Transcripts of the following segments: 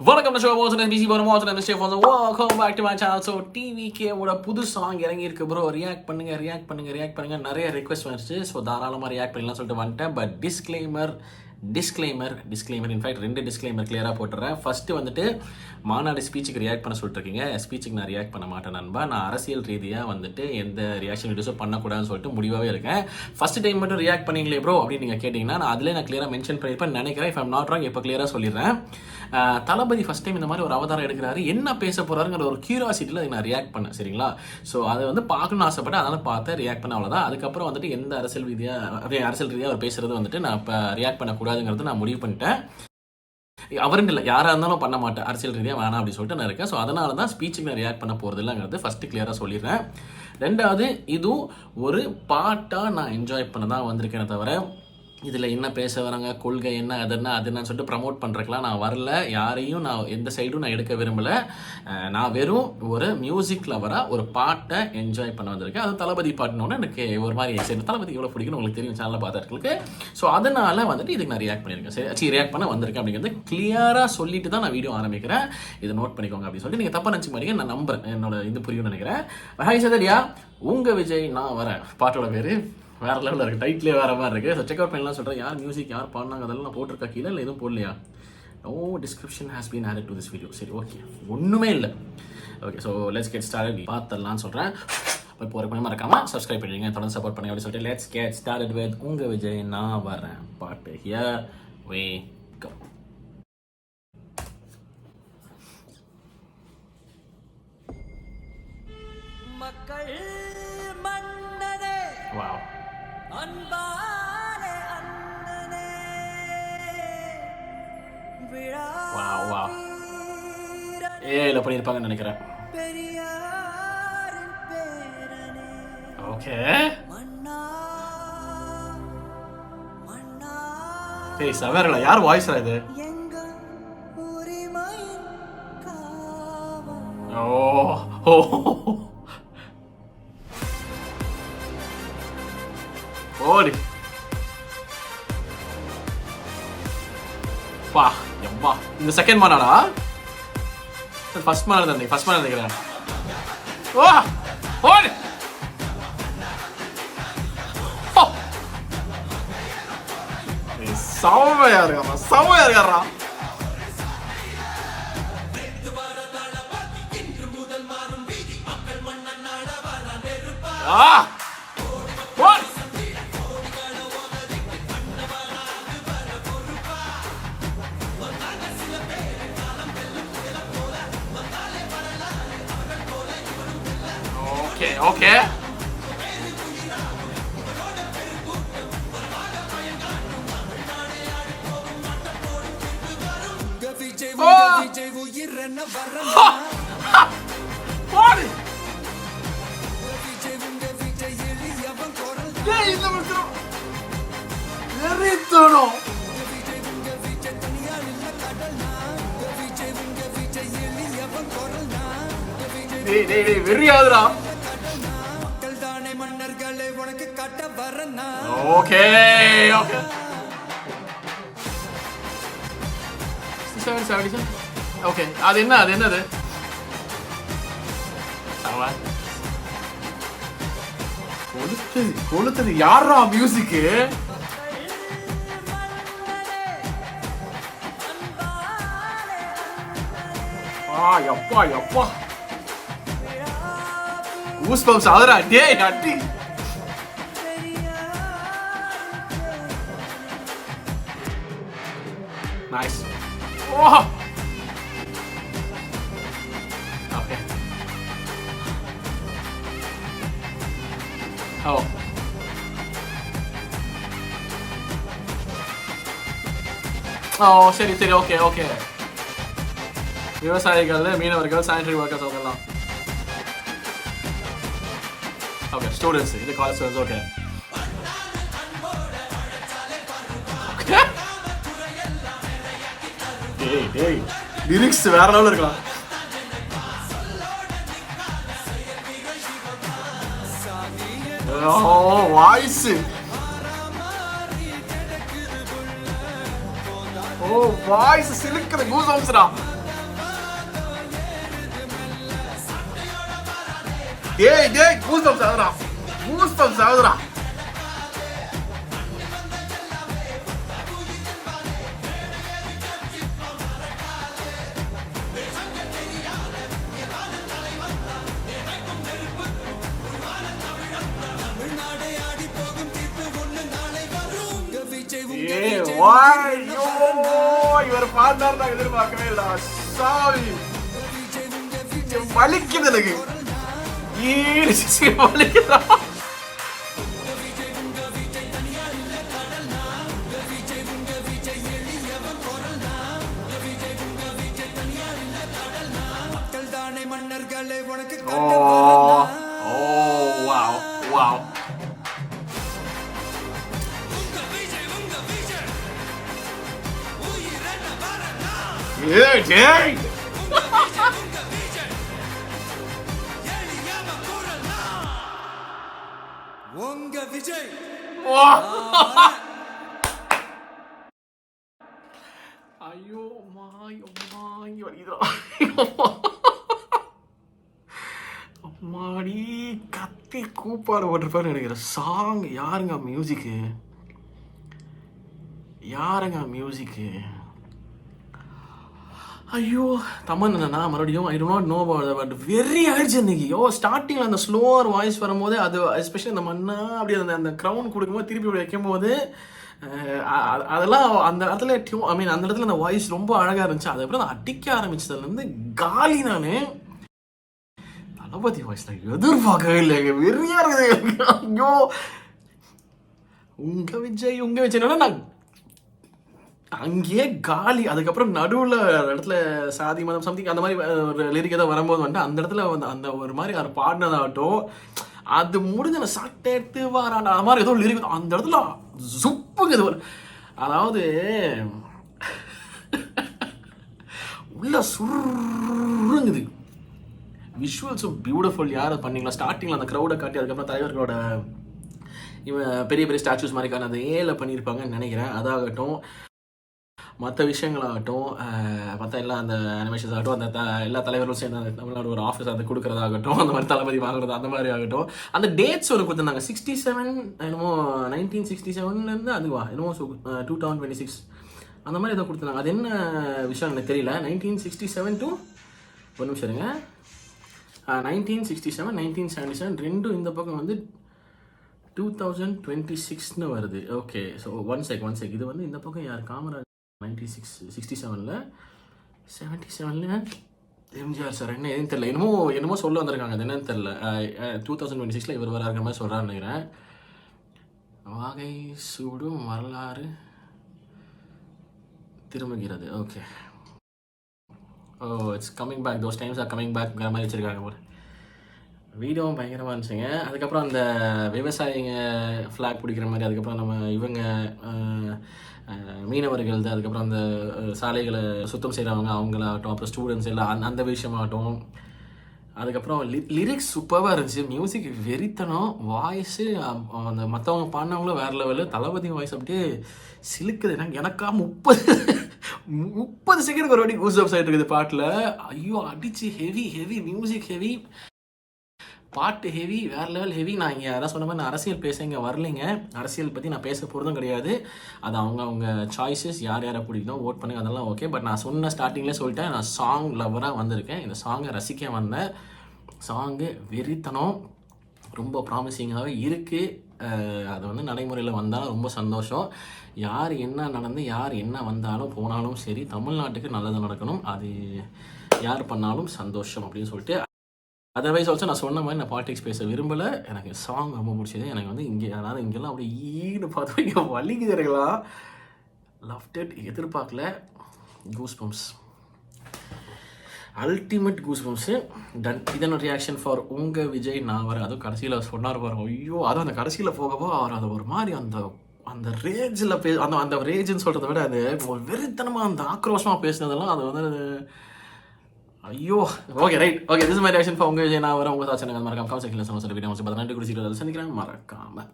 வணக்கம் நான் சிவா பிசி போன ஸ்டே ஃபார் welcome back to my channel. So TVK ஓட புது சாங் இறங்கியிருக்கு ப்ரோ. ரியாக்ட் பண்ணுங்க நிறைய ரிக்வெஸ்ட் வந்துச்சு. ஸோ தாராளமாக ரியாக்ட் பண்ணலாம் சொல்லிட்டு வந்துட்டேன். பட் டிஸ்க்ளைமர் இன்ஃபேக்ட் 2 டிஸ்க்ளைமர் கிளியராக போட்டுறேன். ஃபஸ்ட்டு வந்துட்டு மாநாடு ஸ்பீச்சுக்கு ரியாக்ட் பண்ண சொல்லிட்டு இருக்கீங்க. ஸ்பீச்சுக்கு நான் ரியாக்ட் பண்ண மாட்டேன் நண்பா. நான் அரசியல் ரீதியாக வந்துட்டு எந்த ரியாக்ஷன் வீடியோஸும் பண்ணக்கூடாதுன்னு சொல்லிட்டு முடிவாகவே இருக்கேன். ஃபஸ்ட் டைம் மட்டும் ரியாக்ட் பண்ணீங்களே ப்ரோ அப்படின்னு நீங்கள் கேட்டிங்கன்னா நான் அதிலே நான் கிளியராக மென்ஷன் பண்ணியிருப்பேன் நினைக்கிறேன். இஃப் ஐம் நாட் ராங் இப்போ கிளியராக சொல்லிடுறேன். தளபதி ஃபஸ்ட் டைம் இந்த மாதிரி ஒரு அவதாரம் எடுக்கிறாரு, என்ன பேச போகிறாருங்கிற ஒரு கியூரியாசிட்டியில் அதை நான் ரியாக்ட் பண்ணேன். சரிங்களா? ஸோ அதை வந்து பார்க்கணும்னு ஆசைப்பட்டேன், அதனால் பார்த்து ரியாக்ட் பண்ண அவ்வளோதான். அதுக்கப்புறம் வந்துட்டு எந்த அரசியல் ரீதியாக அவர் பேசுகிறது வந்துட்டு நான் இப்போ ரியாக்ட் பண்ணக்கூடாதுங்கிறது நான் முடிவு பண்ணிட்டேன். அவருன்னு இல்லை, யாராக இருந்தாலும் பண்ண மாட்டேன், அரசியல் ரீதியாக வேணாம் அப்படின்னு சொல்லிட்டு நான் இருக்கேன். ஸோ அதனால தான் ஸ்பீச்சுக்கு நான் ரியாக்ட் பண்ண போகிறது இல்லைங்கிறது ஃபஸ்ட்டு கிளியராக சொல்லிடுறேன். ரெண்டாவது, இதுவும் ஒரு பாட்டாக நான் என்ஜாய் பண்ண தான் வந்திருக்கேனே தவிர இதில் என்ன பேச வராங்க, கொள்கை என்ன, அது என்னன்னு சொல்லிட்டு ப்ரமோட் பண்ணுறதுக்கெலாம் நான் வரல. யாரையும் நான் எந்த சைடும் நான் எடுக்க விரும்பலை. நான் வெறும் ஒரு மியூசிக் லவராக ஒரு பாட்டை என்ஜாய் பண்ண வந்திருக்கேன். அது தளபதி பாட்டுனோன்னு எனக்கு ஒரு மாதிரி சரி தளபதி எவ்வளோ பிடிக்குன்னு உங்களுக்கு தெரியும் சேனலில் பார்த்துருக்கு. ஸோ அதனால் வந்துட்டு இதுக்கு நான் ரியாக்ட் பண்ணியிருக்கேன். ரியாக்ட் பண்ண வந்திருக்கேன் அப்படிங்கிறது கிளியராக சொல்லிட்டு தான் நான் வீடியோ ஆரம்பிக்கிறேன். இதை நோட் பண்ணிக்கோங்க அப்படின்னு சொல்லிட்டு நீங்கள் தப்பாக நினச்சி மாட்டீங்க. நான் நம்புறேன், என்னோட இது புரியும்னு நினைக்கிறேன். ஹாய் சதரியா, உங்கள் விஜய் நான் வரேன் பாட்டோட பேர் வேறு லெவலில் இருக்குது, டைட்லேயே வேறு மாதிரி இருக்குது. ஸோ செக் அவுட் பண்ணலாம் சொல்கிறேன். யார் மியூசிக் யார் பாடினாங்க அதெல்லாம் நான் போட்டிருக்கா கீழே, இல்லை எதுவும் போடலையா? No description has been added to this video. சரி, ஓகே, ஒன்றுமே இல்லை. Okay, so let's get started. பார்த்துடலான்னு சொல்கிறேன். இப்போ ஒரு பணம் மறக்காமல் சப்ஸ்கிரைப் பண்ணிடுங்க, தொடர்ந்து சப்போர்ட் பண்ணுங்க அப்படின்னு சொல்லிட்டு லெட்ஸ் கெட் ஸ்டார்டட் வித் உங்கள் விஜய் நான் வரேன் பாட்டு. Here we go. மக்கள் மன்னனே வாவ், அன்பாலே அண்ணனே விழா வாவ் வாவ். ஏல பண்ணியிருப்பாங்கன்னு நினைக்கிறேன். பெரியாரின் பேரனே ஓகே, மன்னா மன்னா ஏய் சவேரல யார் வாய்ஸ்ரா இது? எங்க உரிமையின் காவல். ஓ ஓடி பா எம்மா, இந்த செகண்ட் மாநாடா? ஃபர்ஸ்ட் மாநாடு தான், ஃபர்ஸ்ட் மாநாடு நினைக்கிறேன். ஓ ஓடி செம்மையா இருக்காரா. ஓகே ஓகே, விஜய் உயிரென்ன வரணும் ஓடி விஜய் எளியவன் குரல் ஏய் இந்த மட்டும் வெறித்தனோ. விஜய் தனியா நின்ன கடல்னா விஜய் எளியவன் குரல்னா டேய் டேய் டேய் வெறியாதுடா. மக்கள் தானே மன்னர்களே உனக்கு கட்ட வரனா. Okay okay, 777. ஓகே, அது என்னது? கொளுத்தது யாரா மியூசிக்கு? எப்பா எப்பா, கூஸ் பம்ப்ஸ் ஆகுதுடா. டேய் அட்டி நைஸ். ஓ ஓகே, ஓ ஓ சரி சரி, ஓகே ஓகே. விவசாயிகள், மீனவர்கள், சானிட்டரி ஒர்க்கர்ஸ் அவங்கெல்லாம். ஓகே, ஸ்டூடெண்ட்ஸ், இது காலேஜ் ஸ்டூடெண்ட்ஸ். ஓகே ஓகே, டேய் டேய் லிரிக்ஸ் வேற லெவல்ல இருக்கலாம். ஓ வாய்ஸ், ஓ வாய்ஸ் சிலுக்குது, கூஸ் பம்ப்ஸ்டா. டேய் கூஸ்பம்ஸ் ஆகுதுடா. தமிழ்நாடே ஆடி போகும் தீர்ப்பு ஒண்ணு நாளை வரும் உங்க விஜய் இவர் பாடினார் நான் எதிர்பார்க்கவே இல்லை. சாரி வலிக்குது எனக்கு. வலிக்குதா? மக்கள் தானே மன்னர்களே உனக்கு வாவ். டேய் உங்க விஜய் ஐயோ அம்மாடி கத்தி கூப்பாடு போட்டிருப்பாரு நினைக்கிற சாங். யாருங்க மியூசிக்கு? ஐயோ தமன் என்னன்னா மறுபடியும் I do not know but very ஆயிடுச்சு இன்னைக்கு. ஸ்டார்டிங்கில் அந்த ஸ்லோவர் வாய்ஸ் வரும்போது அது எஸ்பெஷலி அந்த மண்ணா அப்படி அந்த க்ரௌன் கொடுக்கும்போது திருப்பி வைக்கும்போது அதெல்லாம் அந்த இடத்துல அந்த இடத்துல அந்த வாய்ஸ் ரொம்ப அழகாக இருந்துச்சு. அதுக்கப்புறம் அடிக்க ஆரம்பிச்சதுலேருந்து காலி நான் தளபதி வாய்ஸ் நான் எதிர்பார்க்கவே இல்லைங்க. வெறியா இருக்குது. ஐயோ உங்க விஜய் நான் அங்கேயே காலி. அதுக்கப்புறம் நடுவில் இடத்துல சாதி மதம் சம்திங் அந்த மாதிரி ஒரு லிரிக் ஏதாவது வரும்போது வந்துட்டு அந்த இடத்துல அந்த ஒரு மாதிரி அவர் பாடினதாகட்டும் அது முடிஞ்ச அந்த சட்டை எடுத்து வரான் அந்த மாதிரி ஏதோ லிரிக் அந்த இடத்துல சுப்புங்குது. அதாவது உள்ள சுருங்குது. விஷுவல்ஸும் பியூட்டிஃபுல். யாரை பண்ணீங்களா ஸ்டார்டிங்கில் அந்த க்ரௌடை காட்டி அதுக்கப்புறம் தலைவர்களோட இவன் பெரிய ஸ்டாச்சூஸ் மாதிரிக்கான அந்த ஏல பண்ணியிருப்பாங்கன்னு நினைக்கிறேன். அதாகட்டும் மற்ற விஷயங்களாகட்டும் மற்ற எல்லா அந்த அனிமேஷன்ஸ் ஆகட்டும் அந்த எல்லா தலைவர்களும் சேர்ந்து அந்த தமிழ்நாடு ஒரு ஆஃபீஸ் அதை கொடுக்குறதாகட்டும் அந்த மாதிரி தளபதி வாங்குறது அந்த மாதிரி ஆகட்டும் அந்த டேட்ஸ் ஒரு கொடுத்துருந்தாங்க 67 என்னமோ 1967 அதுவா என்னமோ 2026 அந்த மாதிரி ஏதோ கொடுத்துருந்தாங்க. அது என்ன விஷயம் எனக்கு தெரியல. 1967 to ஒரு நிமிஷம் இருங்க 1967 1977 ரெண்டும் இந்த பக்கம் வந்து 2026 வருது. ஓகே ஸோ ஒன் செக் இது வந்து இந்த பக்கம் யார் காமராஜ் 67 எம்ஜிஆர் சார் என்ன எதுவும் தெரியல. என்னமோ சொல்ல வந்திருக்காங்க. அது என்னன்னு தெரியல. 2026 இவர் வராங்கிற மாதிரி சொல்கிறான்னு நினைக்கிறேன். வாகை சூடும் வரலாறு திரும்புகிறது. Okay it's coming back. Those times are coming பேக்ங்கிற மாதிரி வச்சுருக்காங்க போல. வீடியோவும் பயங்கரமாக இருந்துச்சுங்க. அதுக்கப்புறம் அந்த விவசாயிங்க ஃப்ளாக் பிடிக்கிற மாதிரி அதுக்கப்புறம் நம்ம இவங்க மீனவர்கள் அதுக்கப்புறம் அந்த சாலைகளை சுத்தம் செய்கிறவங்க அவங்களாகட்டும் அப்புறம் ஸ்டூடெண்ட்ஸ் எல்லாம் அந்த விஷயமாகட்டும் அதுக்கப்புறம் லிரிக்ஸ் சூப்பராக இருந்துச்சு. மியூசிக் வெறித்தனம். வாய்ஸு அந்த மற்றவங்க பாடினவங்களும் வேறு லெவலு. தளபதி வாய்ஸ் அப்படியே சிலுக்குது. எனக்கா 30 செகண்ட் ஒரு வாட்டி கூஸ் அப்ஸ் ஆகிட்டு இருக்குது பாட்டில். ஐயோ அடிச்சு ஹெவி மியூசிக் ஹெவி பாட்டு ஹெவி வேறு லெவல் ஹெவி. நான் இங்கே அதான் சொன்ன மாதிரி நான் அரசியல் பேச இங்கே வரலைங்க. அரசியல் பற்றி நான் பேச போகிறதும் கிடையாது. அது அவங்க சாய்ஸஸ் யாரை பிடிக்கணும் ஓட் பண்ணுங்க அதெல்லாம் ஓகே. பட் நான் சொன்ன ஸ்டார்டிங்லேயே சொல்லிட்டேன் நான் சாங் லவராக வந்திருக்கேன். இந்த சாங்கை ரசிக்க வந்தேன். சாங்கு வெறித்தனம் ரொம்ப ப்ராமிசிங்காகவே இருக்குது. அது வந்து நடைமுறையில் வந்தாலும் ரொம்ப சந்தோஷம். யார் என்ன நடந்து யார் என்ன வந்தாலும் போனாலும் சரி தமிழ்நாட்டுக்கு நல்லது நடக்கணும். அது யார் பண்ணாலும் சந்தோஷம் அப்படின்னு சொல்லிட்டு அதர்வைஸ் ஆல்சோ நான் சொன்ன மாதிரி நான் பாலிடிக்ஸ் பேச விரும்பலை. எனக்கு சாங் ரொம்ப பிடிச்சது. எனக்கு வந்து இங்கே அதாவது இங்கெல்லாம் அப்படியே ஈடு பார்த்து இங்கே வலிக்குதுலாம் லவ்ட் இட். எதிர்பார்க்கல. Goosebumps ultimate goosebumps done. இதனோட ரியாக்ஷன் ஃபார் உங்கள் விஜய் நான் வர அதுவும் கடைசியில் சொன்னார் பாருங்க. ஐயோ அதுவும் அந்த கடைசியில் போகவோ அவர் அது ஒரு மாதிரி அந்த ரேஜில் அந்த ரேஜுன்னு சொல்கிறத விட அது ஒரு வெறித்தனமாக அந்த ஆக்ரோஷமாக பேசினதெல்லாம் அது வந்து ஐயோ okay right okay this my reaction for உங்கள் விஜய் நான் வர உங்கள் தாட்சி எனக்கு மறக்காம கமெண்ட் செக்ஷனில் வீடியோ 18 குறிச்சிட்டு சந்திக்கிறேன். மறக்காம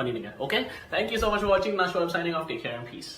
பண்ணிடுங்க. Okay thank you so much for வாட்சிங். நான் ஷோ signing off. Take care and piece.